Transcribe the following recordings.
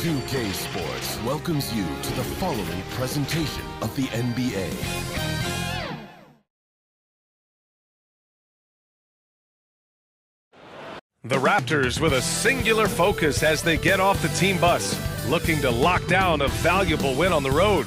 2K Sports welcomes you to the following presentation of the NBA. The Raptors with a singular focus as they get off the team bus, looking to lock down a valuable win on the road.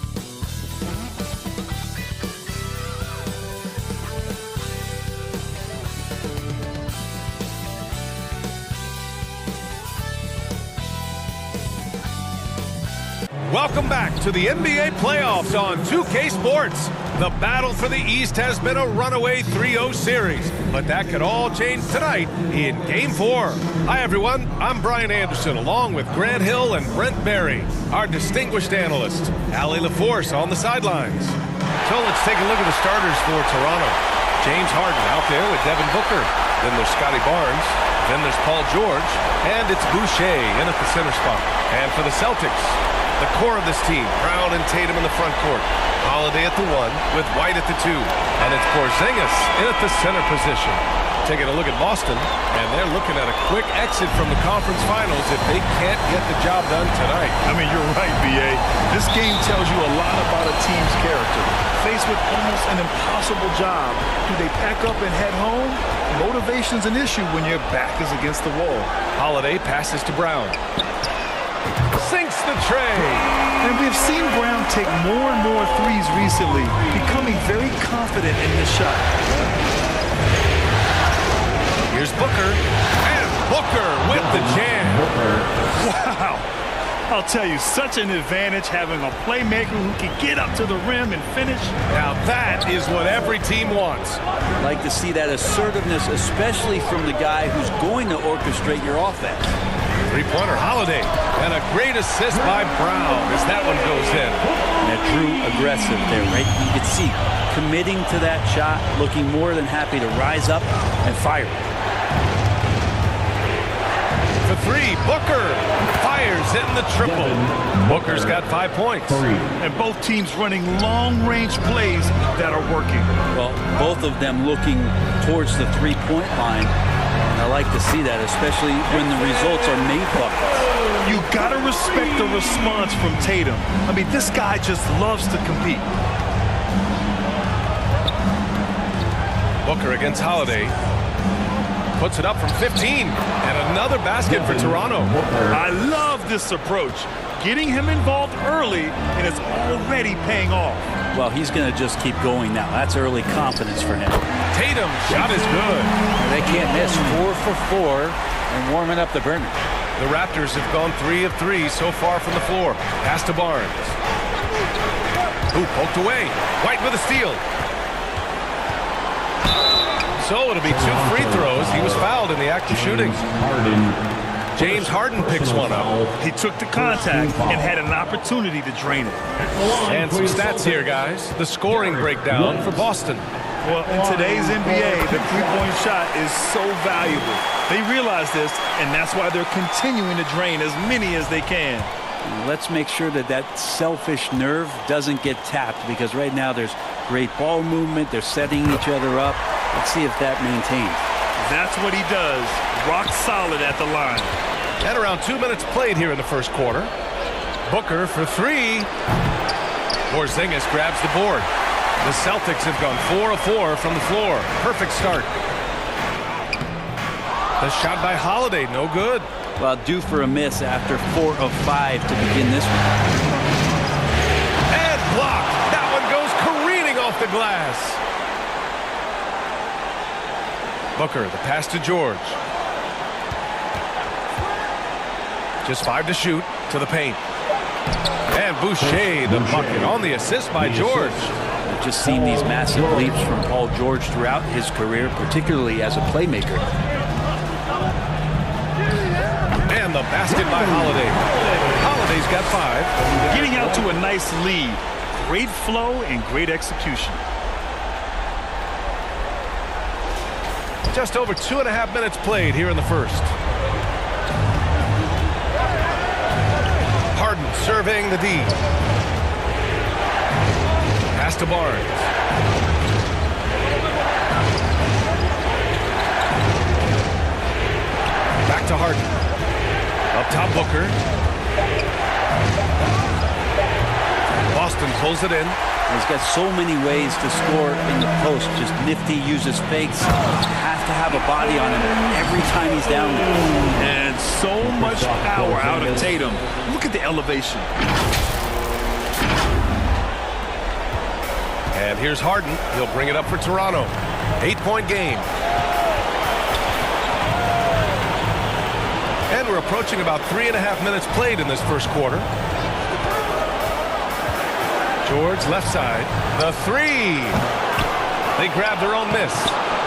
Welcome back to the NBA playoffs on 2K Sports. The battle for the East has been a runaway 3-0 series, but that could all change tonight in Game 4. Hi, everyone. I'm Brian Anderson, along with Grant Hill and Brent Berry, our distinguished analyst, Allie LaForce on the sidelines. So let's take a look at the starters for Toronto. James Harden out there with Devin Booker. Then there's Scotty Barnes. Then there's Paul George. And it's Boucher in at the center spot. And for the Celtics, the core of this team, Brown and Tatum in the front court. Holiday at the 1 with White at the 2. And it's Porzingis in at the center position. Taking a look at Boston, and they're looking at a quick exit from the conference finals if they can't get the job done tonight. I mean, you're right, B.A. This game tells you a lot about a team's character. Faced with almost an impossible job, do they pack up and head home? Motivation's an issue when your back is against the wall. Holiday passes to Brown. Sinks the tray. And we've seen Brown take more and more threes recently, becoming very confident in this shot. Here's Booker, and Booker with the jam. Wow. I'll tell you, such an advantage having a playmaker who can get up to the rim and finish. Now that is what every team wants. Like to see that assertiveness, especially from the guy who's going to orchestrate your offense. Three-pointer Holiday, and a great assist by Brown as that one goes in. And Drew aggressive there, right? You could see committing to that shot, looking more than happy to rise up and fire. For three, Booker fires, hitting the triple. Booker's got 5 points. And both teams running long-range plays that are working. Well, both of them looking towards the three-point line. I like to see that, especially when the results are made buckets. You gotta respect the response from Tatum. I mean, this guy just loves to compete. Booker against Holiday. Puts it up from 15. And another basket for Toronto. I love this approach. Getting him involved early, and it's already paying off. Well, he's going to just keep going now. That's early confidence for him. Tatum, shot is good. They can't miss. 4 for 4 and warming up the burner. The Raptors have gone 3 of 3 so far from the floor. Pass to Barnes. Who poked away. White with a steal. So it'll be 2 free throws. He was fouled in the act of shooting. James Harden picks one up. He took the contact and had an opportunity to drain it. And some stats here, guys. The scoring breakdown for Boston. Well, in today's NBA, the three-point shot is so valuable. They realize this, and that's why they're continuing to drain as many as they can. Let's make sure that that selfish nerve doesn't get tapped, because right now there's great ball movement. They're setting each other up. Let's see if that maintains. That's what he does. Rock solid at the line. And around 2 minutes played here in the first quarter. Booker for 3. Porzingis grabs the board. The Celtics have gone 4 of 4 from the floor. Perfect start. The shot by Holiday, no good. Well, due for a miss after 4 of 5 to begin this one. And blocked. That one goes careening off the glass. Booker, the pass to George. Just 5 to shoot, to the paint. And Boucher, the bucket on the assist by George. I've just seen these massive leaps from Paul George throughout his career, particularly as a playmaker. And the basket by Holiday. Holiday's got 5. Getting out to a nice lead. Great flow and great execution. Just over 2.5 minutes played here in the first. Harden surveying the D. Pass to Barnes. Back to Harden. Up top, Booker. Boston pulls it in. He's got so many ways to score in the post. Just nifty, uses fakes. Have to have a body on him every time he's down there. And so much power out of Tatum. Look at the elevation. And here's Harden. He'll bring it up for Toronto. 8-point game. And we're approaching about 3.5 minutes played in this first quarter. George, left side. The three. They grab their own miss.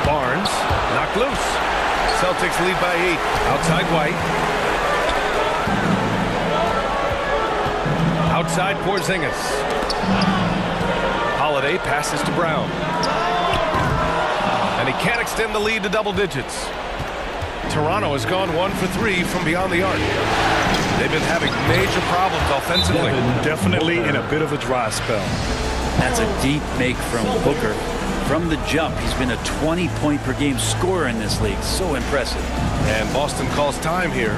Barnes, knocked loose. Celtics lead by 8. Outside White. Outside Porzingis. Holiday passes to Brown. And he can't extend the lead to double digits. Toronto has gone 1 for 3 from beyond the arc. They've been having major problems offensively. Definitely in a bit of a dry spell. That's a deep make from Booker. From the jump, he's been a 20-point-per-game scorer in this league. So impressive. And Boston calls time here.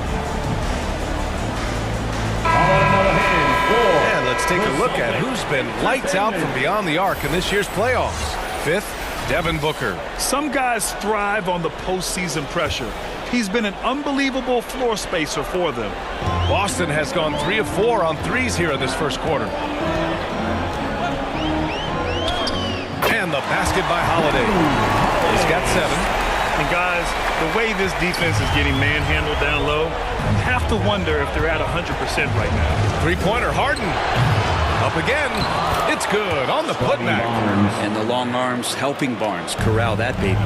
And let's take a look at who's been lights out from beyond the arc in this year's playoffs. 5th, Devin Booker. Some guys thrive on the postseason pressure. He's been an unbelievable floor spacer for them. Boston has gone 3 of 4 on threes here in this first quarter. And the basket by Holiday. He's got 7. And guys, the way this defense is getting manhandled down low, you have to wonder if they're at 100% right now. Three-pointer, Harden. Up again. It's good on the putback. And the long arms helping Barnes corral that baby.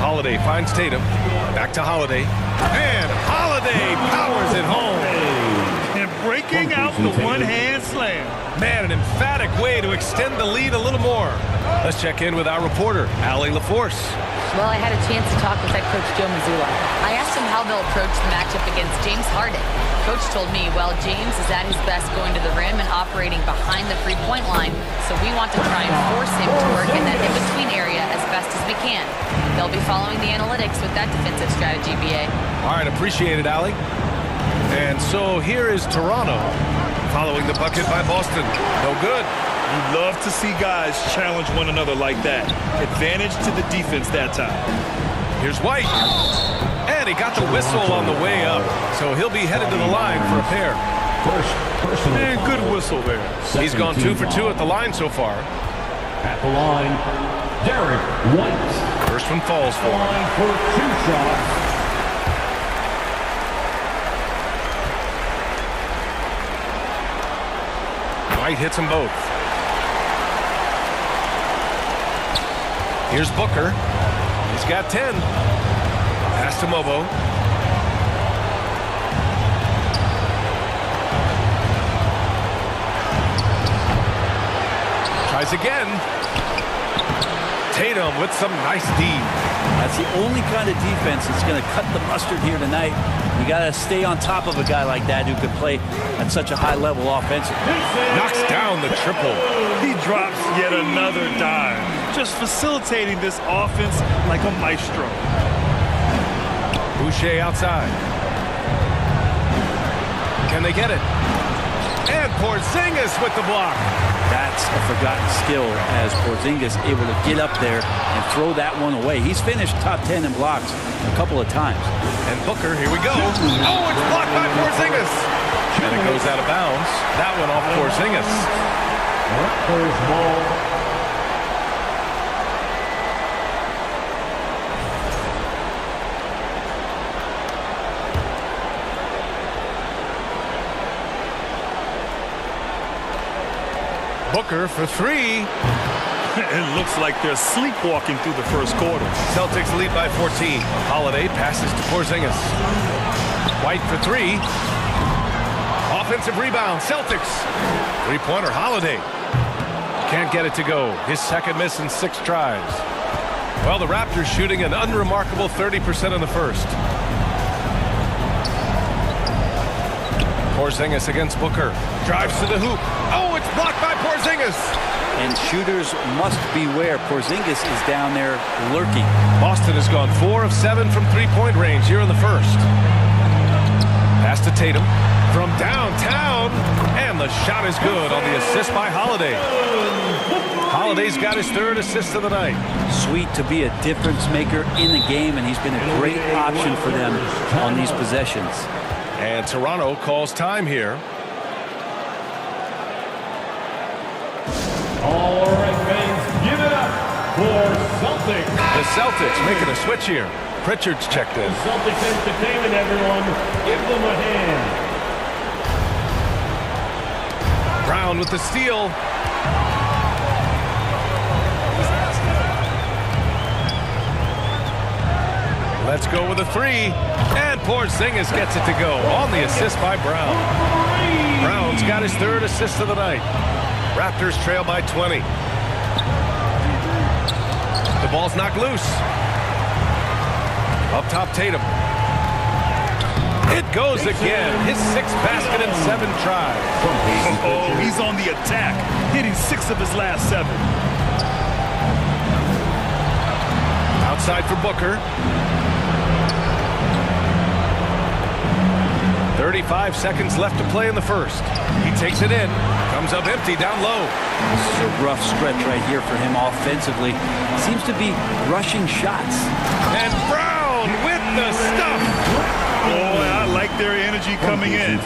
Holiday finds Tatum. Back to Holiday. And Holiday powers it home. And breaking out the one-hand slam. Man, an emphatic way to extend the lead a little more. Let's check in with our reporter, Allie LaForce. Well, I had a chance to talk with head coach Joe Mazzulla. I asked him how they'll approach the matchup against James Harden. Coach told me, well, James is at his best going to the rim and operating behind the three-point line, so we want to try and force him to work in that in-between area as best as we can. They'll be following the analytics with that defensive strategy, BA. All right, appreciate it, Allie. And so here is Toronto following the bucket by Boston. No good. You love to see guys challenge one another like that. Advantage to the defense that time. Here's White. And he got the whistle on the way up. So he'll be headed to the line for a pair. And good whistle there. He's gone 2 for 2 at the line so far. At the line, Derek White. First one falls for him. Line for 2 shots. White hits them both. Here's Booker. He's got 10. Pass to Mobo. Tries again. Tatum with some nice D. That's the only kind of defense that's going to cut the mustard here tonight. You got to stay on top of a guy like that who can play at such a high level offensively. Knocks down the triple. He drops yet another dime. Just facilitating this offense like a maestro. Boucher outside. Can they get it? And Porzingis with the block. That's a forgotten skill as Porzingis able to get up there and throw that one away. He's finished top 10 in blocks a couple of times. And Booker, here we go. Oh, it's blocked by Porzingis. And it goes out of bounds. That one off Porzingis. Raptors ball. Booker for 3. It looks like they're sleepwalking through the first quarter. Celtics lead by 14. Holiday passes to Porzingis. White for 3. Offensive rebound, Celtics. Three-pointer, Holiday. Can't get it to go. His second miss in 6 tries. Well, the Raptors shooting an unremarkable 30% in the first. Porzingis against Booker. Drives to the hoop. Oh, it's blocked by Porzingis. And shooters must beware. Porzingis is down there lurking. Boston has gone 4 of 7 from three-point range here in the first. Pass to Tatum. From downtown, and the shot is good on the assist by Holiday. Holiday's got his third assist of the night. Sweet to be a difference maker in the game, and he's been a great option for them on these possessions. And Toronto calls time here. All right, fans, give it up for Celtics. The Celtics making a switch here. Pritchard's checked in. Celtics entertainment, everyone. Give them a hand. Brown with the steal. Let's go with a three. And Porzingis gets it to go on the assist by Brown. Brown's got his third assist of the night. Raptors trail by 20. The ball's knocked loose. Up top, Tatum. It goes again. His sixth basket in 7 tries. Oh, he's on the attack, hitting 6 of his last 7. Outside for Booker. 35 seconds left to play in the first. He takes it in. Comes up empty down low. This is a rough stretch right here for him offensively. Seems to be rushing shots. And Brown with the stuff. Boy, I like their energy coming in.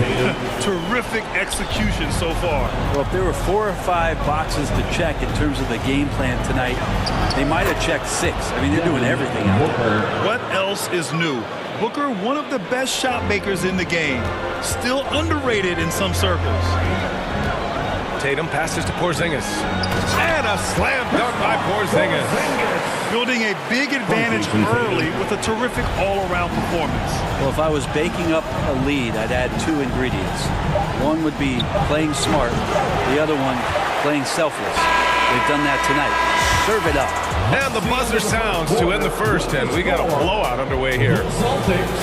Terrific execution so far. Well, if there were 4 or 5 boxes to check in terms of the game plan tonight, they might have checked 6. I mean, they're doing everything out there. What else is new? Booker, one of the best shot makers in the game. Still underrated in some circles. Tatum passes to Porzingis. And a slam dunk by Porzingis. Building a big advantage early with a terrific all-around performance. Well, if I was baking up a lead, I'd add 2 ingredients. One would be playing smart. The other one, playing selfless. They've done that tonight. Serve it up. And the buzzer sounds to end the first, and we got a blowout underway here.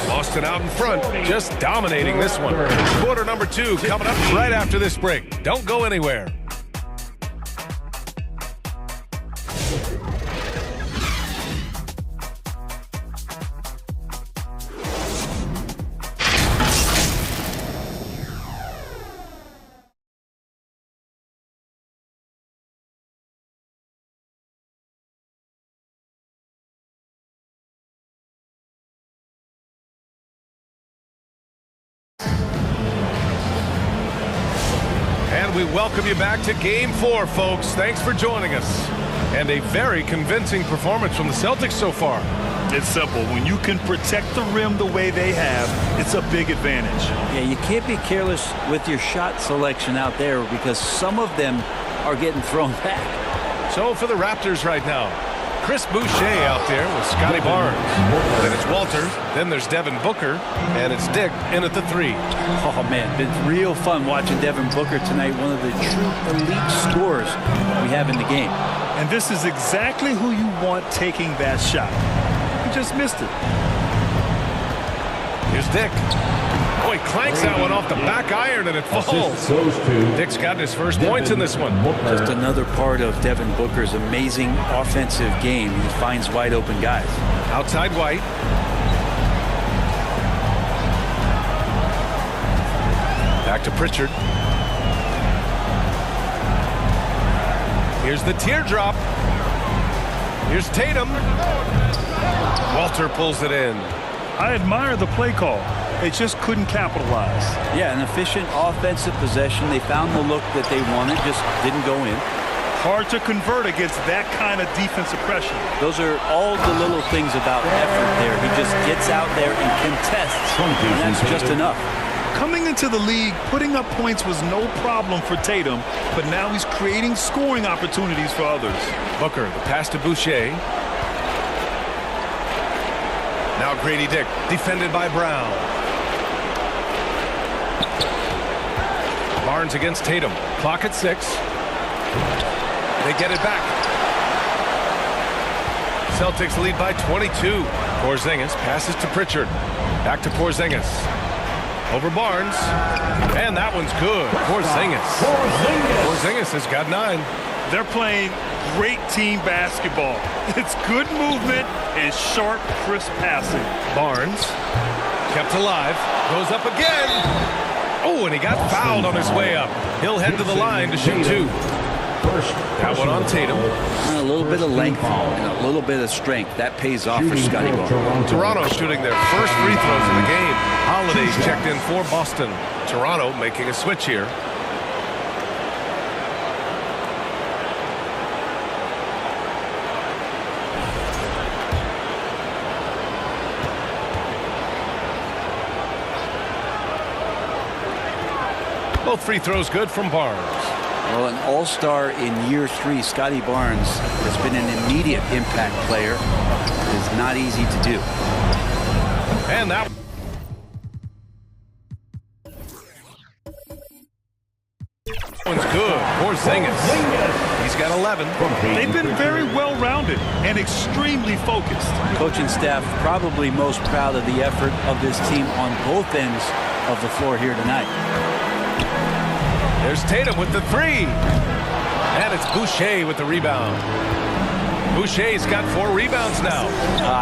Boston out in front, just dominating this one. Quarter number 2 coming up right after this break. Don't go anywhere. And we welcome you back to Game 4, folks. Thanks for joining us. And a very convincing performance from the Celtics so far. It's simple. When you can protect the rim the way they have, it's a big advantage. Yeah, you can't be careless with your shot selection out there because some of them are getting thrown back. So for the Raptors right now, Chris Boucher out there with Scotty Barnes. Then it's Walter. Then there's Devin Booker. And it's Dick in at the 3. Oh, man, been real fun watching Devin Booker tonight. One of the true elite scorers we have in the game. And this is exactly who you want taking that shot. He just missed it. Here's Dick. Oh, he clanks that one off the back iron and it falls. Dick's got his first points in this one. Just another part of Devin Booker's amazing offensive game. He finds wide open guys. Outside White. Back to Pritchard. Here's the teardrop. Here's Tatum. Walter pulls it in. I admire the play call. They just couldn't capitalize. Yeah, an efficient offensive possession. They found the look that they wanted, just didn't go in. Hard to convert against that kind of defensive pressure. Those are all the little things about effort there. He just gets out there and contests, and that's just enough. Coming into the league, putting up points was no problem for Tatum, but now he's creating scoring opportunities for others. Booker, the pass to Boucher. Now Grady Dick, defended by Brown. Barnes against Tatum. Clock at 6. They get it back. Celtics lead by 22. Porzingis passes to Pritchard. Back to Porzingis. Over Barnes. And that one's good. Porzingis has got 9. They're playing great team basketball. It's good movement and sharp, crisp passing. Barnes kept alive. Goes up again. Oh, and he got fouled on his way up. He'll head to the line to shoot 2. That one on Tatum. And a little bit of length and a little bit of strength. That pays off for Scotty Barnes. Toronto shooting their first free throws of the game. Holiday's checked in for Boston. Toronto making a switch here. Both free throws good from Barnes. Well, an all-star in year 3, Scotty Barnes has been an immediate impact player. It is not easy to do. And that one's good. Porzingis. He's got 11. They've been very well-rounded and extremely focused. Coaching staff probably most proud of the effort of this team on both ends of the floor here tonight. There's Tatum with the 3. And it's Boucher with the rebound. Boucher's got 4 rebounds now.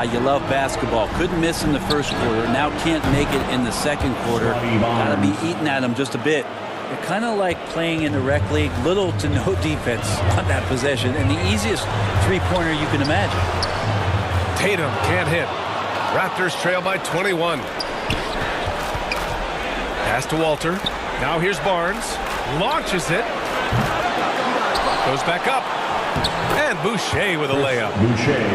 You love basketball. Couldn't miss in the first quarter. Now can't make it in the second quarter. Got to be eating at him just a bit. They're kind of like playing in the rec league. Little to no defense on that possession. And the easiest three-pointer you can imagine. Tatum can't hit. Raptors trail by 21. Pass to Walter. Now here's Barnes. Launches it. Goes back up. And Boucher with a layup.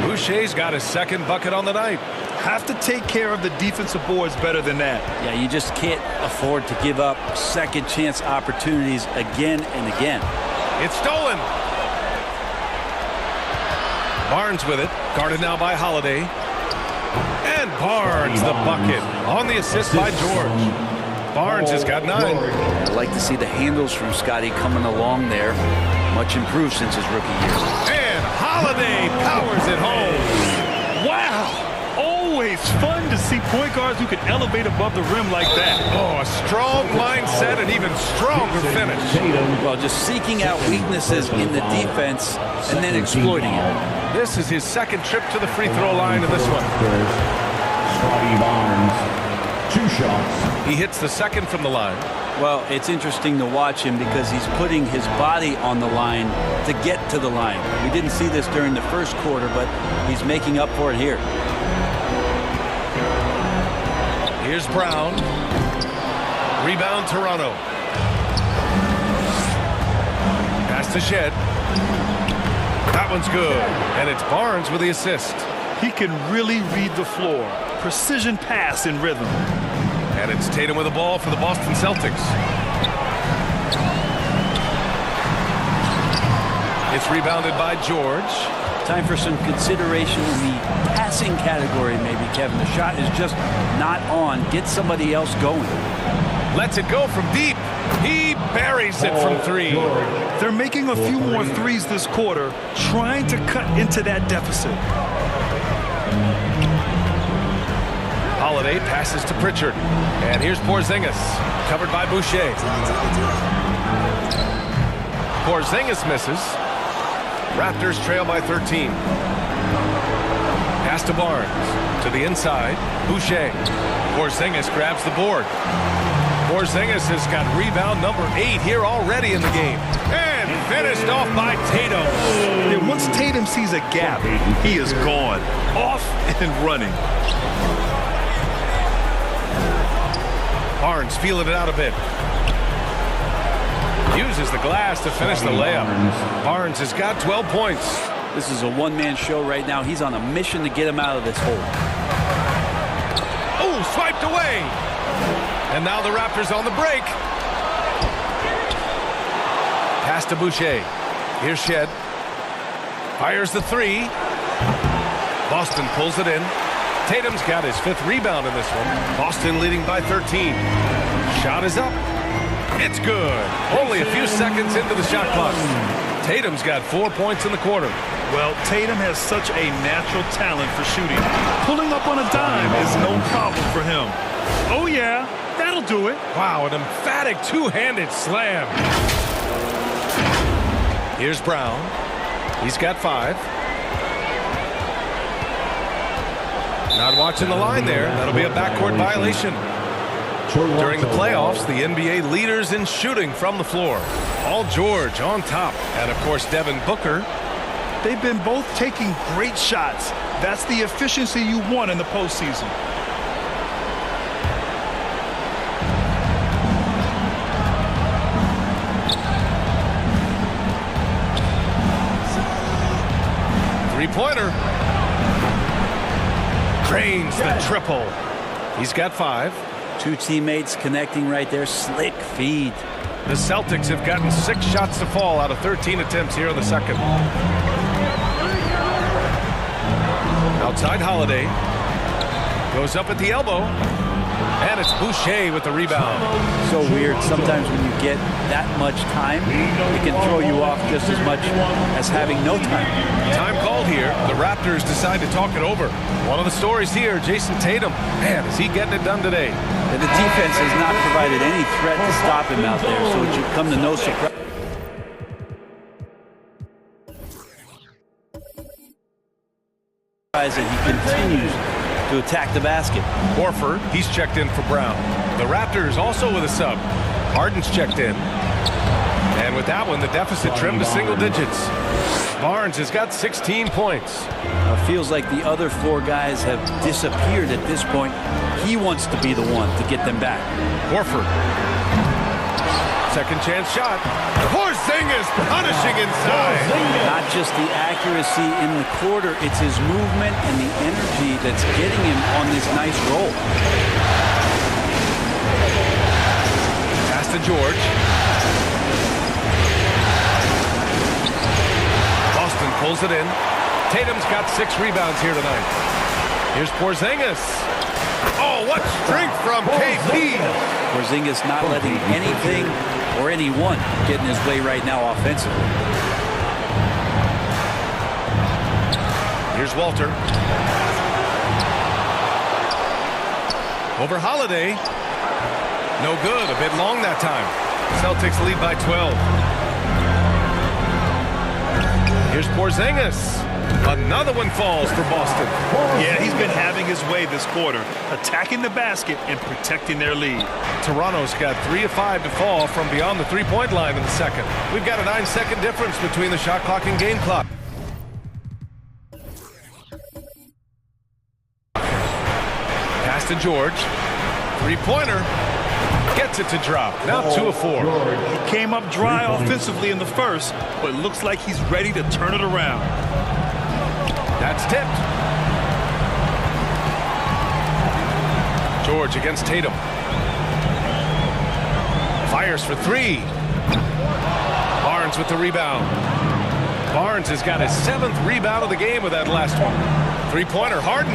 Boucher's got his second bucket on the night. Have to take care of the defensive boards better than that. Yeah, you just can't afford to give up second chance opportunities again and again. It's stolen. Barnes with it. Guarded now by Holiday. And Barnes the bucket. On the assist by George. Barnes has got 9. I'd like to see the handles from Scotty coming along there. Much improved since his rookie year. And Holiday powers it home. Wow! Always fun to see point guards who can elevate above the rim like that. Oh, a strong mindset and even stronger finish. Well, just seeking out weaknesses in the defense and then exploiting it. This is his second trip to the free throw line in this one. Scotty Barnes. 2 shots. He hits the second from the line. Well, it's interesting to watch him because he's putting his body on the line to get to the line. We didn't see this during the first quarter, but he's making up for it here. Here's Brown. Rebound Toronto. Pass to Shed. That one's good. And it's Barnes with the assist. He can really read the floor. Precision pass in rhythm. And it's Tatum with the ball for the Boston Celtics. It's rebounded by George. Time for some consideration in the passing category, maybe, Kevin. The shot is just not on. Get somebody else going. Lets it go from deep. He buries it from 3. They're making a few more threes this quarter, trying to cut into that deficit. Holiday passes to Pritchard. And here's Porzingis, covered by Boucher. Porzingis misses. Raptors trail by 13. Pass to Barnes. To the inside. Boucher. Porzingis grabs the board. Porzingis has got rebound number 8 here already in the game. And finished off by Tatum. And once Tatum sees a gap, he is gone. Off and running. Barnes feeling it out a bit. Uses the glass to finish the layup. Barnes has got 12 points. This is a one-man show right now. He's on a mission to get him out of this hole. Oh, swiped away. And now the Raptors on the break. Pass to Boucher. Here's Shed. Fires the 3. Boston pulls it in. Tatum's got his 5th rebound in this one. Boston leading by 13. Shot is up. It's good. Only a few seconds into the shot clock. Tatum's got 4 points in the quarter. Well, Tatum has such a natural talent for shooting. Pulling up on a dime is no problem for him. Oh, yeah, that'll do it. Wow, an emphatic two-handed slam. Here's Brown. He's got 5. Not watching the line there. That'll be a backcourt violation. During the playoffs, the NBA leaders in shooting from the floor. Paul George on top. And, of course, Devin Booker. They've been both taking great shots. That's the efficiency you want in the postseason. Three-pointer. Drains the triple. He's got 5. Two teammates connecting right there. Slick feed. The Celtics have gotten 6 shots to fall out of 13 attempts here in the second. Outside Holiday. Goes up at the elbow. And it's Boucher with the rebound. So weird. Sometimes when you get that much time, it can throw you off just as much as having no time. Time called here. The Raptors decide to talk it over. One of the stories here, Jason Tatum. Man, is he getting it done today? And the defense has not provided any threat to stop him out there, so it should come to no surprise. And he continues to attack the basket. Horford, he's checked in for Brown. The Raptors also with a sub. Harden's checked in. And with that one, the deficit trimmed to single digits. Barnes has got 16 points. Feels like the other 4 guys have disappeared at this point. He wants to be the one to get them back. Horford. Second chance shot. Porzingis punishing inside. Not just the accuracy in the quarter, it's his movement and the energy that's getting him on this nice roll. Pass to George. Boston pulls it in. Tatum's got 6 rebounds here tonight. Here's Porzingis. Oh, what strength from KP. Porzingis not letting anything or anyone get in his way right now offensively. Here's Walter. Over Holiday. No good. A bit long that time. Celtics lead by 12. Here's Porzingis. Another one falls for Boston. Yeah, he's been having his way this quarter, attacking the basket and protecting their lead. Toronto's got 3 of 5 to fall from beyond the three-point line in the second. We've got a 9-second difference between the shot clock and game clock. Pass to George. Three-pointer. Gets it to drop. Now 2 of 4. He came up dry offensively in the first, but looks like he's ready to turn it around. That's tipped. George against Tatum. Fires for 3. Barnes with the rebound. Barnes has got his 7th rebound of the game with that last one. Three-pointer, Harden.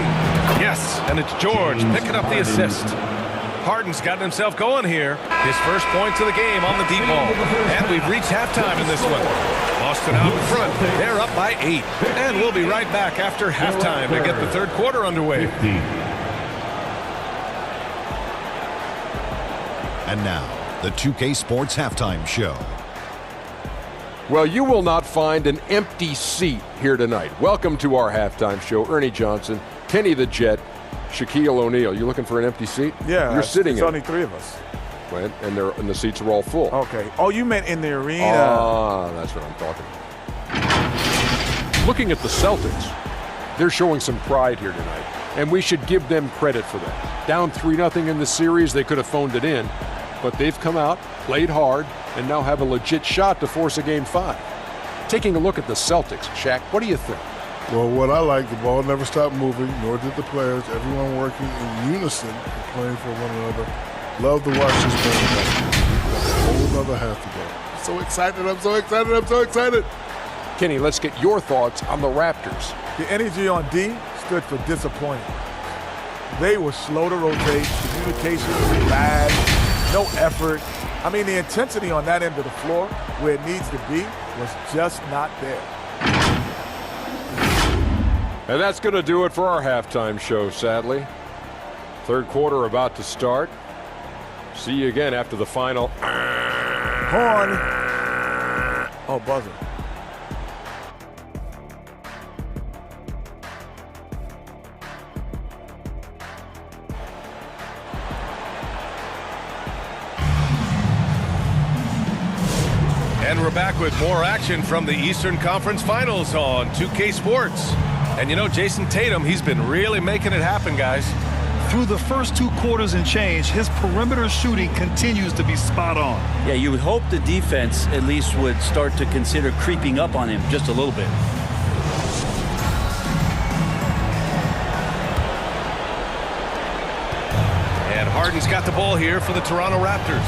Yes, and it's George picking up the assist. Harden's gotten himself going here. His first points of the game on the deep ball. And we've reached halftime in this one. Boston out in front. They're up by 8. And we'll be right back after halftime to get the third quarter underway. And now, the 2K Sports Halftime Show. Well, you will not find an empty seat here tonight. Welcome to our halftime show. Ernie Johnson, Kenny the Jet, Shaquille O'Neal. You looking for an empty seat? Yeah, you're sitting it's in. only 3 of us. Right, and the seats are all full. Okay. Oh, you meant in the arena. Ah, that's what I'm talking about. Looking at the Celtics, they're showing some pride here tonight, and we should give them credit for that. Down 3-0 in the series, they could have phoned it in, but they've come out, played hard, and now have a legit shot to force a Game 5. Taking a look at the Celtics, Shaq, what do you think? Well, what I like, the ball never stopped moving, nor did the players. Everyone working in unison and playing for one another. Love to watch this game. We've got a whole other half to go. So excited, I'm so excited, I'm so excited. Kenny, let's get your thoughts on the Raptors. The energy on D stood for disappointing. They were slow to rotate. Communication was bad. No effort. I mean, the intensity on that end of the floor, where it needs to be, was just not there. And that's going to do it for our halftime show, sadly. Third quarter about to start. See you again after the final. Horn. Oh, buzzer. And we're back with more action from the Eastern Conference Finals on 2K Sports. And you know, Jason Tatum, he's been really making it happen, guys. Through the first 2 quarters and change, his perimeter shooting continues to be spot on. Yeah, you would hope the defense at least would start to consider creeping up on him just a little bit. And Harden's got the ball here for the Toronto Raptors.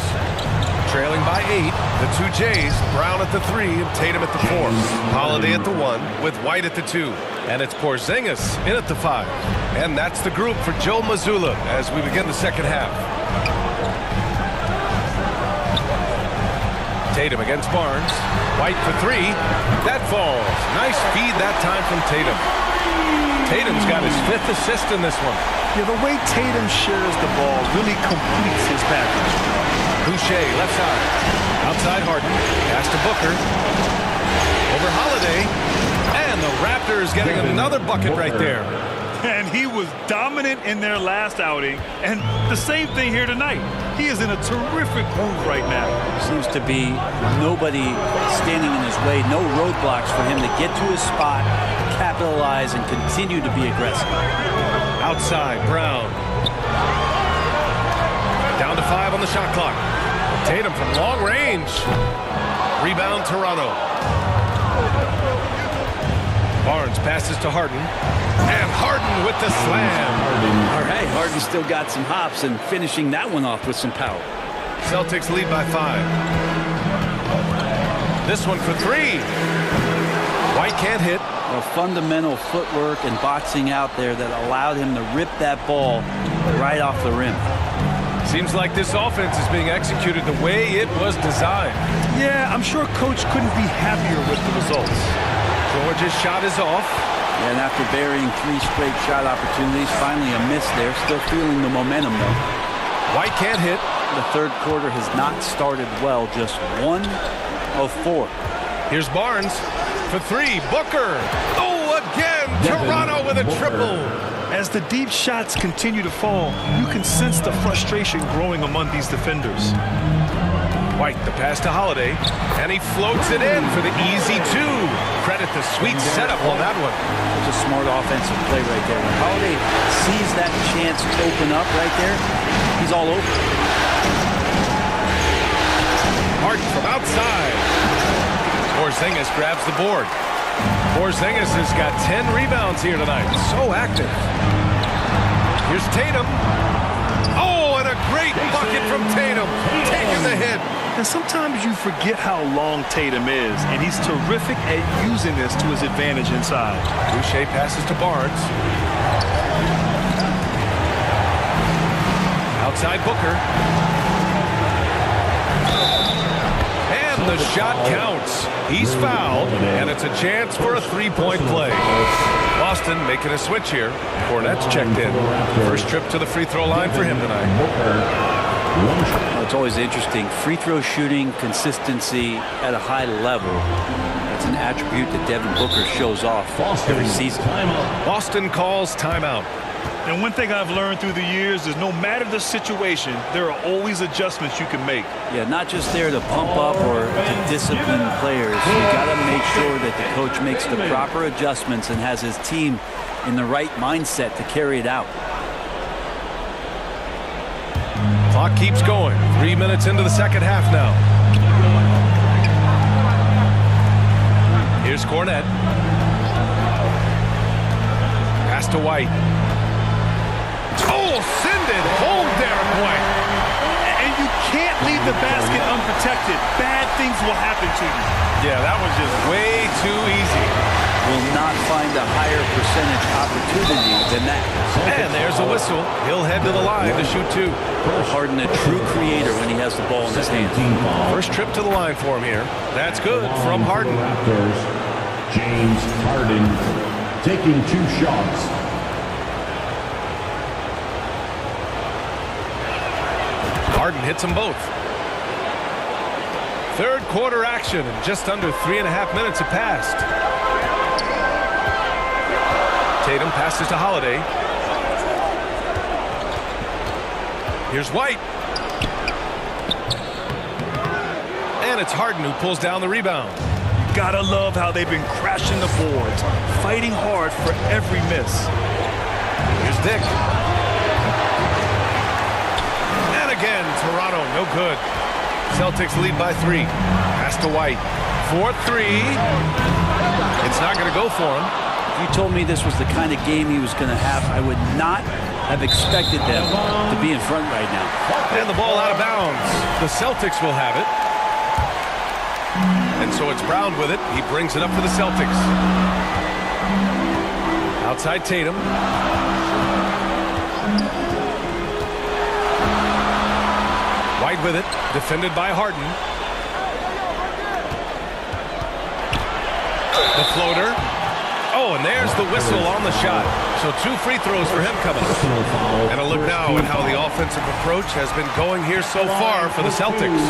Trailing by 8, the 2 Jays, Brown at the 3 and Tatum at the 4. Holiday at the 1 with White at the 2. And it's Porzingis in at the 5. And that's the group for Joe Mazzulla as we begin the second half. Tatum against Barnes. White for 3. That falls. Nice feed that time from Tatum. Tatum's got his 5th assist in this one. Yeah, the way Tatum shares the ball really completes his package. Boucher, left side. Outside Harden. Pass to Booker. Over Holiday. And the Raptors getting another bucket right there. And he was dominant in their last outing. And the same thing here tonight. He is in a terrific groove right now. Seems to be nobody standing in his way. No roadblocks for him to get to his spot, capitalize, and continue to be aggressive. Outside, Brown. Down to 5 on the shot clock. Tatum from long range. Rebound, Toronto. Barnes passes to Harden. And Harden with the slam. All right, Harden still got some hops and finishing that one off with some power. Celtics lead by 5. This one for 3. White can't hit. A fundamental footwork and boxing out there that allowed him to rip that ball right off the rim. Seems like this offense is being executed the way it was designed. Yeah, I'm sure Coach couldn't be happier with the results. George's shot is off. And after burying 3 straight shot opportunities, finally a miss there. Still feeling the momentum, though. White can't hit. The third quarter has not started well. Just 1 of 4. Here's Barnes for 3. Booker. Oh, again. Toronto with a triple. As the deep shots continue to fall, you can sense the frustration growing among these defenders. White, the pass to Holiday, and he floats it in for the easy 2. Credit the sweet setup on that one. It's a smart offensive play right there. When Holiday sees that chance open up right there, he's all over. Harden from outside. Porzingis grabs the board. Porzingis has got 10 rebounds here tonight. So active. Here's Tatum. Oh, and a great bucket from Tatum. Taking the hit. And sometimes you forget how long Tatum is, and he's terrific at using this to his advantage inside. Boucher passes to Barnes. Outside Booker. And the shot counts. He's fouled, and it's a chance for a 3-point play. Boston making a switch here. Cornette's checked in. First trip to the free throw line for him tonight. It's always interesting. Free throw shooting, consistency at a high level. That's an attribute that Devin Booker shows off every season. Boston calls timeout. And one thing I've learned through the years is no matter the situation, there are always adjustments you can make. Yeah, not just there to pump up or to discipline players. You got to make sure that the coach makes the proper adjustments and has his team in the right mindset to carry it out. Clock keeps going. 3 minutes into the second half now. Here's Cornette. Pass to White. Oh, send it home, Derek White. And you can't leave the basket unprotected. Bad things will happen to you. Yeah, that was just way too easy. Will not find a higher percentage opportunity than that. And there's a whistle. He'll head to the line to shoot 2. Harden, a true creator when he has the ball in his hands. First trip to the line for him here. That's good from Harden. Raptors, James Harden taking 2 shots. Harden hits them both. Third quarter action, and just under 3.5 minutes have passed. Tatum passes to Holiday. Here's White. And it's Harden who pulls down the rebound. Gotta love how they've been crashing the boards, fighting hard for every miss. Here's Dick. And again, Toronto, no good. Celtics lead by 3. Pass to White. 4-3. It's not going to go for him. If you told me this was the kind of game he was going to have, I would not have expected them to be in front right now. And the ball out of bounds. The Celtics will have it. And so it's Brown with it. He brings it up for the Celtics. Outside Tatum. White with it. Defended by Harden. The floater. Oh, and there's the whistle on the shot. So 2 free throws for him coming up. And a look now at how the offensive approach has been going here so far for the Celtics.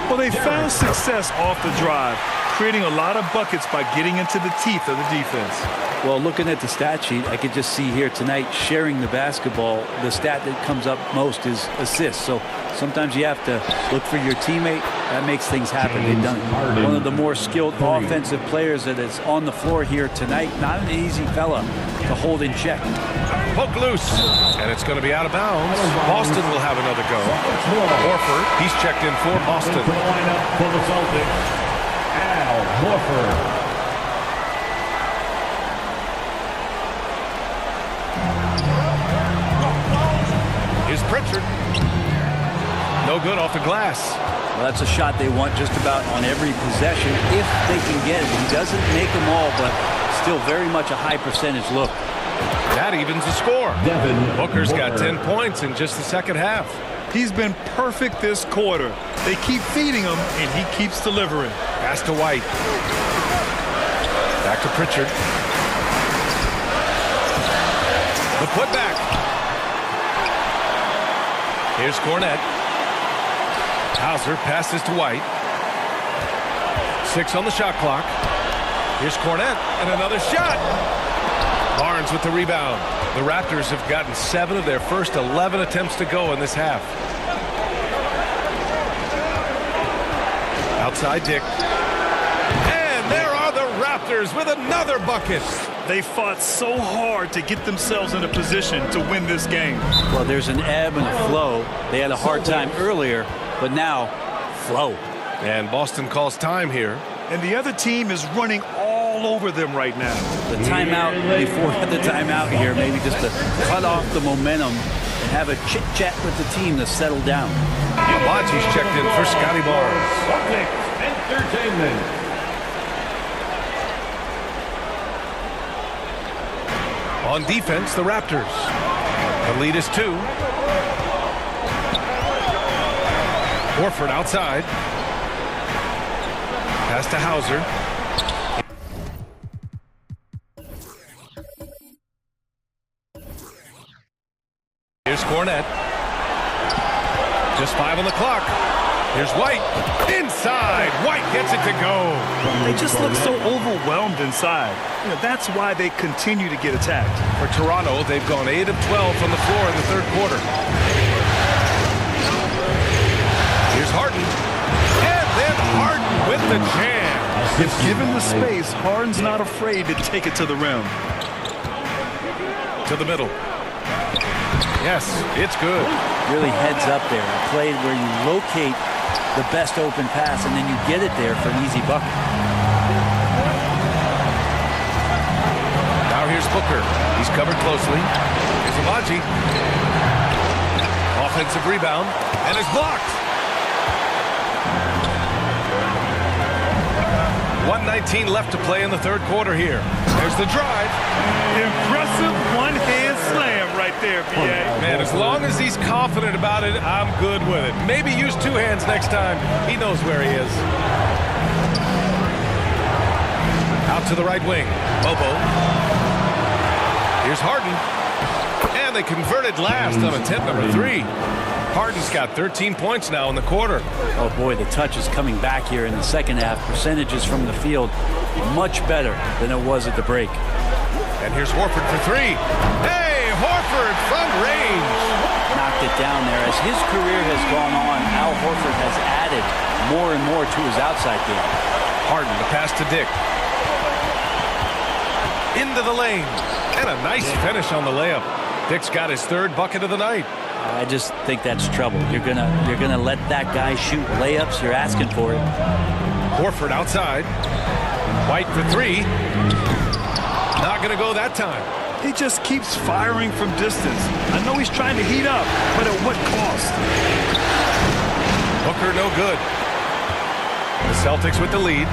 Well, they found success off the drive, creating a lot of buckets by getting into the teeth of the defense. Well, looking at the stat sheet, I could just see here tonight sharing the basketball. The stat that comes up most is assists. So sometimes you have to look for your teammate. That makes things happen. They've done it. One of the more skilled offensive players that is on the floor here tonight. Not an easy fella to hold in check. Poke loose. And it's going to be out of bounds. Boston will have another go. Horford, he's checked in for Boston. The lineup for the Celtics, Al Horford. Here's Pritchard. No good off the glass. Well, that's a shot they want just about on every possession if they can get it. He doesn't make them all, but still very much a high percentage look. That evens the score. Booker's got 10 points in just the second half. He's been perfect this quarter. They keep feeding him, and he keeps delivering. Pass to White. Back to Pritchard. The putback. Here's Cornette. Hauser passes to White. 6 on the shot clock. Here's Cornette, and another shot. Barnes with the rebound. The Raptors have gotten 7 of their first 11 attempts to go in this half. Outside Dick. And there are the Raptors with another bucket. They fought so hard to get themselves in a position to win this game. Well, there's an ebb and a flow. They had a hard time earlier, but now, flow. And Boston calls time here. And the other team is running all over them right now. The timeout before the timeout here, maybe just to cut off the momentum and have a chit-chat with the team to settle down. Baji's checked in for Scotty Barnes. Celtics Entertainment. On defense, the Raptors. The lead is 2. Horford outside. Pass to Hauser. Here's Cornette. Just 5 on the clock. Here's White. Inside. White gets it to go. They just look so overwhelmed inside. You know, that's why they continue to get attacked. For Toronto, they've gone 8 of 12 from the floor in the third quarter. Here's Harden. And then Harden with the jam. If given the space, Harden's not afraid to take it to the rim. To the middle. Yes, it's good. Really heads up there. A play where you locate the best open pass and then you get it there for an easy bucket. Now here's Booker. He's covered closely. Here's Baji. Offensive rebound. And it's blocked. 1:19 left to play in the third quarter here. There's the drive. Impressive one-hand slam right there, B.A. Man, as long as he's confident about it, I'm good with it. Maybe use 2 hands next time. He knows where he is. Out to the right wing. Bobo. Here's Harden. And they converted last on attempt number 3. Harden's got 13 points now in the quarter. Oh boy, the touch is coming back here in the second half. Percentages from the field much better than it was at the break. And here's Horford for 3. Hey, Horford from range. Knocked it down there. As his career has gone on, Al Horford has added more and more to his outside game. Harden, the pass to Dick. Into the lane. And a nice finish on the layup. Dick's got his third bucket of the night. I just think that's trouble. You're gonna let that guy shoot layups. You're asking for it. Horford outside. White for three. Not gonna go that time. He just keeps firing from distance. I know he's trying to heat up, but at what cost? Hooker no good. The Celtics with the lead.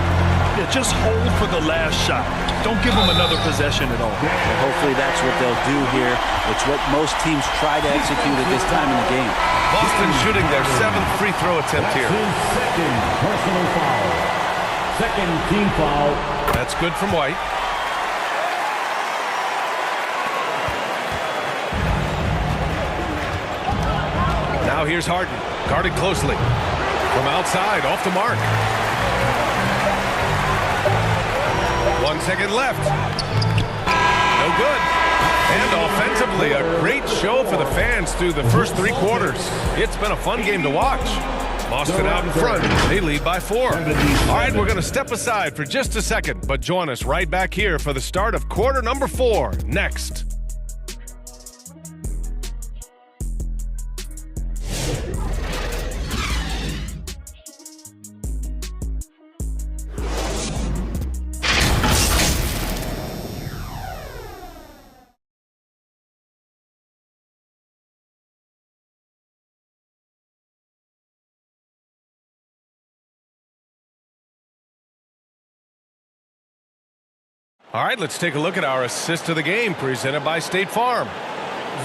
Yeah, just hold for the last shot. Don't give them another possession at all. Well, hopefully that's what they'll do here. It's what most teams try to execute at this time in the game. Boston shooting their 7th free throw attempt here. Second personal foul. Second team foul. That's good from White. Now here's Harden, guarded closely. From outside, off the mark. 1 second left. No good. And offensively, a great show for the fans through the first 3 quarters. It's been a fun game to watch. Boston out in front. They lead by 4. All right, we're going to step aside for just a second, but join us right back here for the start of quarter number 4 next. All right, let's take a look at our assist of the game presented by State Farm.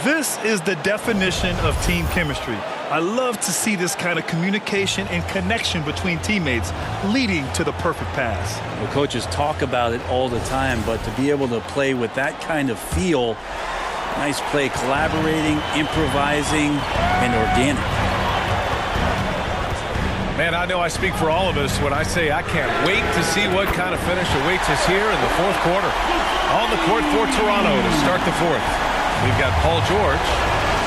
This is the definition of team chemistry. I love to see this kind of communication and connection between teammates leading to the perfect pass. Well, coaches talk about it all the time, but to be able to play with that kind of feel, nice play, collaborating, improvising, and organic. Man, I know I speak for all of us when I say I can't wait to see what kind of finish awaits us here in the 4th quarter. On the court for Toronto to start the 4th. We've got Paul George,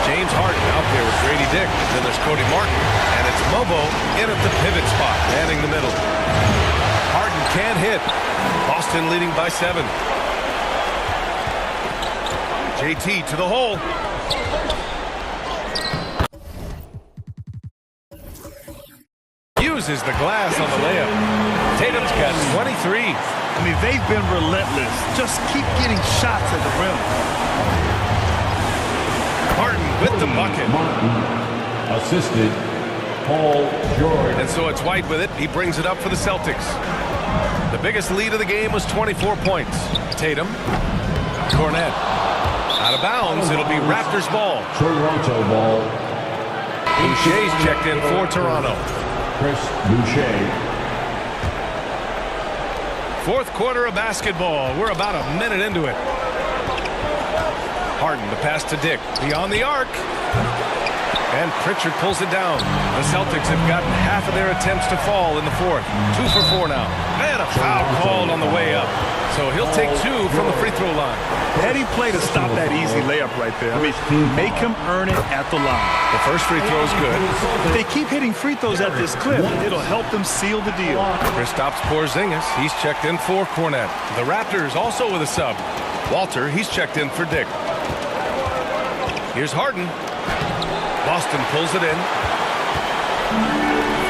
James Harden out there with Grady Dick. Then there's Cody Martin. And it's Mobo in at the pivot spot, manning the middle. Harden can't hit. Boston leading by 7. JT to the hole. Uses the glass on the layup. Tatum's got 23. I mean, they've been relentless. Just keep getting shots at the rim. Harden with the bucket. Martin assisted Paul George. And so it's White with it. He brings it up for the Celtics. The biggest lead of the game was 24 points. Tatum. Cornette. Out of bounds. It'll be Raptors ball. Toronto ball. Boucher's checked in for Toronto. Chris Boucher. 4th quarter of basketball. We're about a minute into it. Harden, the pass to Dick. Beyond the arc. And Pritchard pulls it down. The Celtics have gotten half of their attempts to fall in the 4th. 2 for 4 now. And a foul called on the way up. So he'll take 2 from the free throw line. Heady play to stop that easy layup right there. I mean, make him earn it at the line. The first free throw is good. If they keep hitting free throws at this clip, it'll help them seal the deal. Kristaps Porzingis, he's checked in for Cornette. The Raptors also with a sub. Walter, he's checked in for Dick. Here's Harden. Boston pulls it in.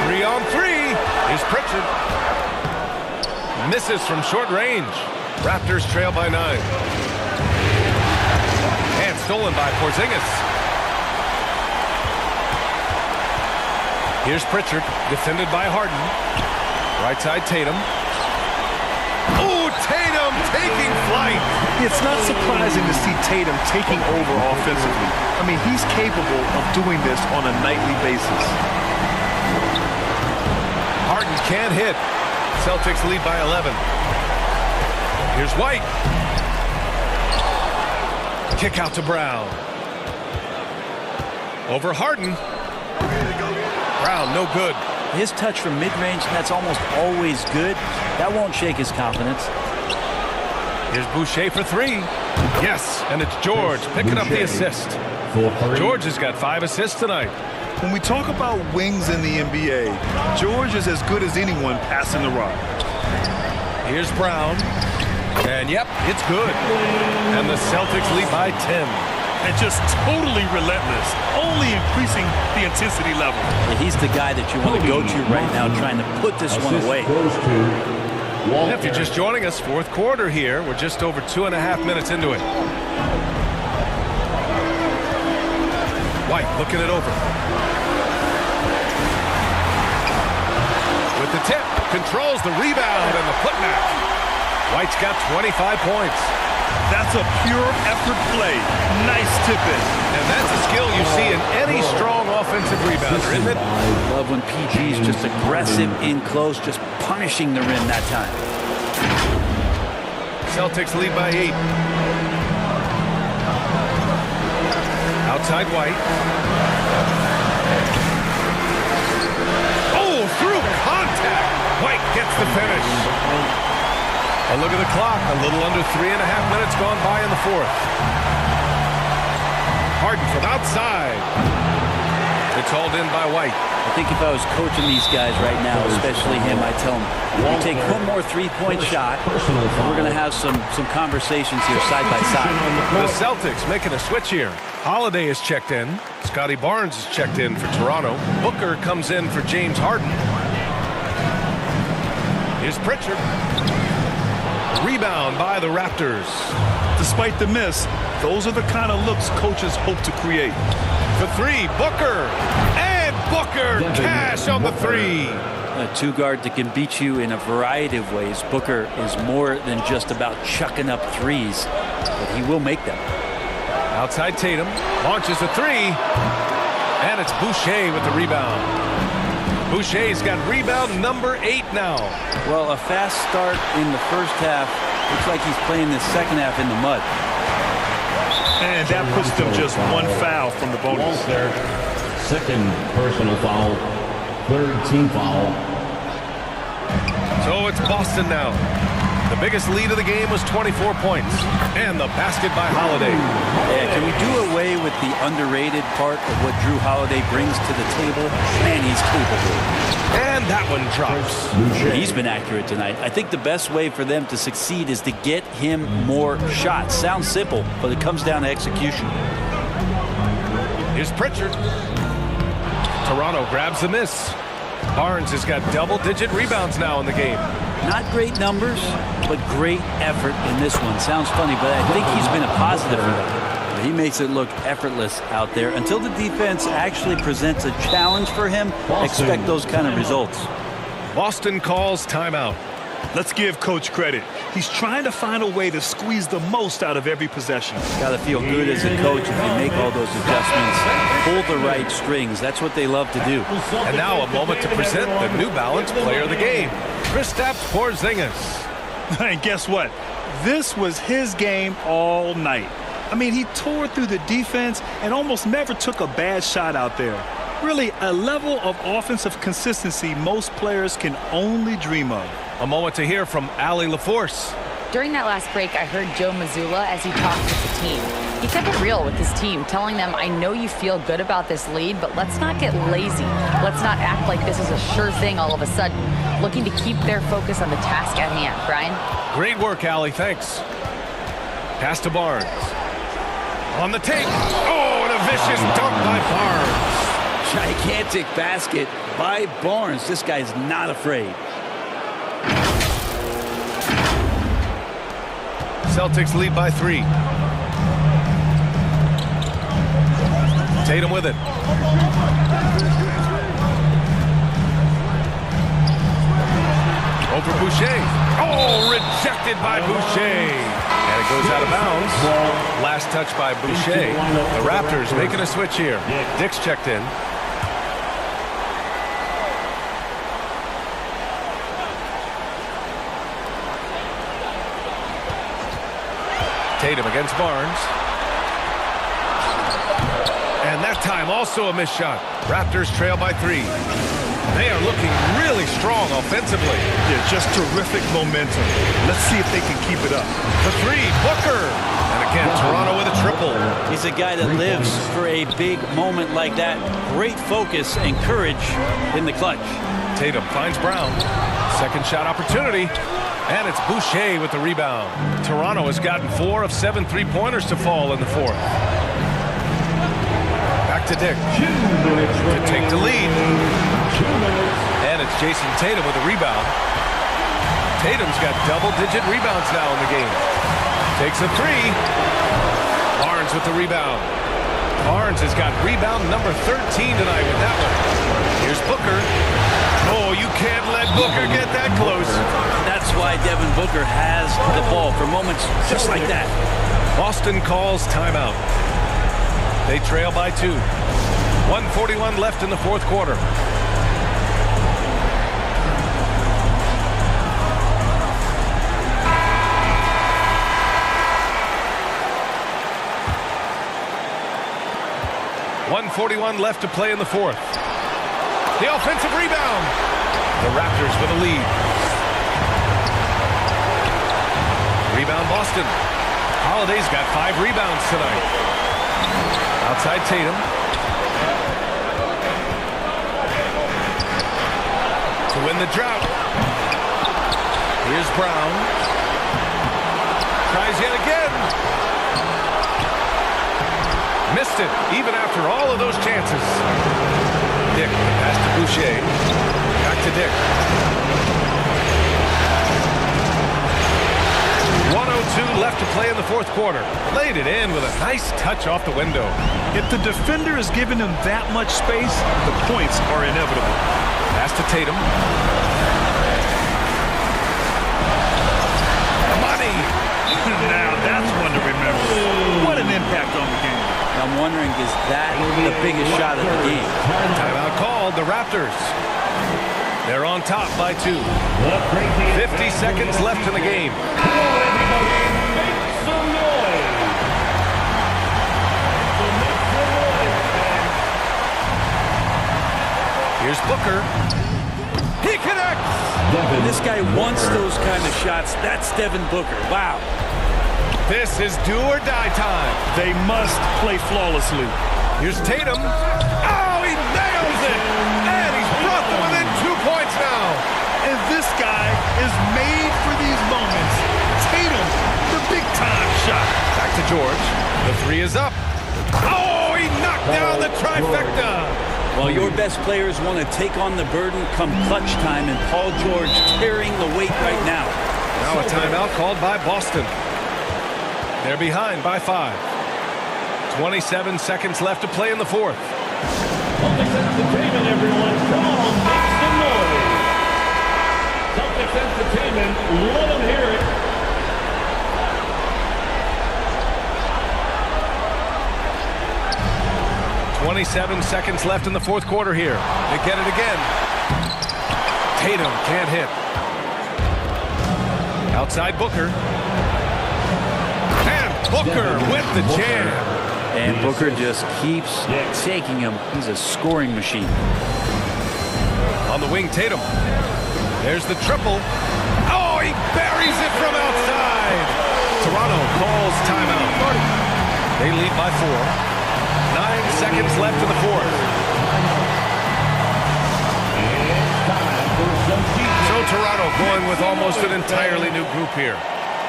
3-on-3. Here's Pritchard. Misses from short range. Raptors trail by 9. And stolen by Porzingis. Here's Pritchard, defended by Harden. Right side, Tatum. Oh, Tatum taking flight. It's not surprising to see Tatum taking over offensively. I mean, he's capable of doing this on a nightly basis. Harden can't hit. Celtics lead by 11. Here's White. Kick out to Brown. Over Harden. Brown, no good. His touch from mid-range, that's almost always good. That won't shake his confidence. Here's Boucher for 3. Yes, and it's George picking up the assist. George has got 5 assists tonight. When we talk about wings in the NBA, George is as good as anyone passing the rock. Here's Brown. And yep, it's good. And the Celtics lead by 10. And just totally relentless, only increasing the intensity level. He's the guy that you want to go to right now, trying to put this one away. If you're just joining us, fourth quarter here. We're just over 2.5 minutes into it. White looking it over. With the tip, controls the rebound and the putback. White's got 25 points. That's a pure effort play. Nice tip-in. And that's a skill you see in any strong offensive rebounder, isn't it? Love when PG's just aggressive in close, just punishing the rim that time. Celtics lead by 8. Outside White. Oh, through contact. White gets the finish. A look at the clock. A little under 3.5 minutes gone by in the fourth. Harden from outside. It's hauled in by White. I think if I was coaching these guys right now, especially him, I'd tell him, you take one more three-point shot, and we're going to have some conversations here side by side. The Celtics making a switch here. Holiday is checked in. Scotty Barnes is checked in for Toronto. Booker comes in for James Harden. Here's Pritchard. Rebound by the Raptors. Despite the miss, those are the kind of looks coaches hope to create. For three, Booker. And Booker, cash on the three. A two-guard that can beat you in a variety of ways. Booker is more than just about chucking up threes, but he will make them. Outside Tatum, launches a three. And it's Boucher with the rebound. Boucher's got rebound number 8 now. Well, a fast start in the first half. Looks like he's playing the second half in the mud. And that puts them just one foul from the bonus. Second personal foul. Third team foul. So it's Boston now. The biggest lead of the game was 24 points. And the basket by Holiday. Yeah, can we do away with the underrated part of what Drew Holiday brings to the table? Man, he's capable. And that one drops. He's been accurate tonight. I think the best way for them to succeed is to get him more shots. Sounds simple, but it comes down to execution. Here's Pritchard. Toronto grabs the miss. Barnes has got double-digit rebounds now in the game. Not great numbers, but great effort in this one. Sounds funny, but I think he's been a positive for them. He makes it look effortless out there. Until the defense actually presents a challenge for him, expect those kind of results. Boston calls timeout. Let's give Coach credit. He's trying to find a way to squeeze the most out of every possession. Got to feel good as a coach if you make all those adjustments. Pull the right strings. That's what they love to do. And now a moment to present the New Balance Player of the Game, Kristaps Porzingis. And guess what? This was his game all night. I mean, he tore through the defense and almost never took a bad shot out there. Really, a level of offensive consistency most players can only dream of. A moment to hear from Allie LaForce. During that last break, I heard Joe Mazzulla as he talked with the team. He kept it real with his team, telling them, I know you feel good about this lead, but let's not get lazy. Let's not act like this is a sure thing all of a sudden. Looking to keep their focus on the task at hand. Brian? Great work, Allie. Thanks. Pass to Barnes. On the take. Oh, and a vicious dunk by Barnes. Gigantic basket by Barnes. This guy's not afraid. Celtics lead by 3. Tatum with it. Over Boucher. Oh, rejected by Boucher. And it goes out of bounds. Last touch by Boucher. The Raptors making a switch here. Dick's checked in. Tatum against Barnes. And that time also a missed shot. Raptors trail by 3. They are looking really strong offensively. Yeah, just terrific momentum. Let's see if they can keep it up. The three, Booker. And again, Toronto with a triple. He's a guy that lives for a big moment like that. Great focus and courage in the clutch. Tatum finds Brown. Second shot opportunity. And it's Boucher with the rebound. Toronto has gotten 4 of 7 3-pointers to fall in the fourth. Back to Dick. To take the lead. And it's Jason Tatum with the rebound. Tatum's got double-digit rebounds now in the game. Takes a three. Barnes with the rebound. Barnes has got rebound number 13 tonight with that one. Here's Booker. Oh, you can't let Booker get that close. That's why Devin Booker has the ball for moments just like that. Boston calls timeout. They trail by 2. 1:41 left in the fourth quarter. .141 left to play in the fourth. The offensive rebound. The Raptors with a lead. Rebound Boston. Holiday's got 5 rebounds tonight. Outside Tatum. To win the drought. Here's Brown. Tries yet again. Missed it, even after all of those chances. Dick, pass to Boucher. Back to Dick. 1:02 left to play in the fourth quarter. Laid it in with a nice touch off the window. If the defender is giving him that much space, the points are inevitable. Pass to Tatum. Money! Now that's one to remember. What an impact on the game. I'm wondering, is that the biggest shot of the game? Timeout called, the Raptors. They're on top by 2. 50 seconds left in the game. Here's Booker. He connects! This guy wants those kind of shots. That's Devin Booker. Wow. This is do or die time. They must play flawlessly. Here's Tatum. Oh, he nails it! And he's brought them within 2 points now. And this guy is made for these moments. Tatum, the big-time shot. Back to George. The three is up. Oh, he knocked down the trifecta. Well, your best players want to take on the burden come clutch time, and Paul George carrying the weight right now. Now a timeout called by Boston. They're behind by 5. 27 seconds left to play in the fourth. Celtics Entertainment, everyone. Come on, make some noise. Celtics Entertainment, let them hear it. .27 seconds left in the fourth quarter here. They get it again. Tatum can't hit. Outside Booker. Booker with the jam. And Booker just keeps taking him. He's a scoring machine. On the wing, Tatum. There's the triple. Oh, he buries it from outside. Toronto calls timeout. They lead by 4. 9 seconds left in the fourth. So Toronto going with almost an entirely new group here.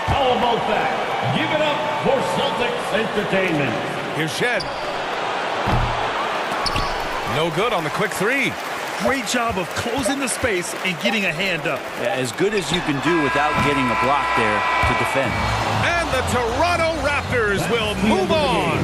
How about that? Give it up for Celtics Entertainment. Here's Shed. No good on the quick three. Great job of closing the space and getting a hand up. Yeah, as good as you can do without getting a block there to defend. And the Toronto Raptors will move on.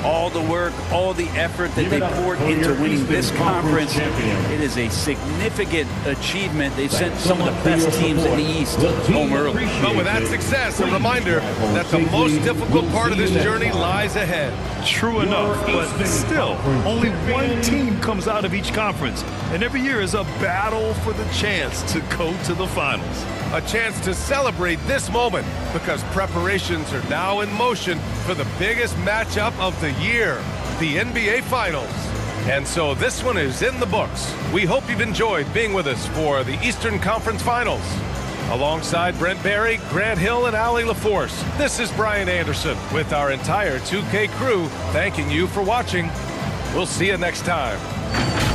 All the work, all the effort that they poured into winning this conference, it is a significant achievement. They've sent some of the best teams in the East home early. But with that success, a reminder that the most difficult part of this journey lies ahead. True enough, but still, only one team comes out of each conference. And every year is a battle for the chance to go to the finals. A chance to celebrate this moment because preparations are now in motion for the biggest matchup of the year, the NBA Finals. And so this one is in the books. We hope you've enjoyed being with us for the Eastern Conference Finals. Alongside Brent Barry, Grant Hill, and Allie LaForce, this is Brian Anderson with our entire 2K crew thanking you for watching. We'll see you next time.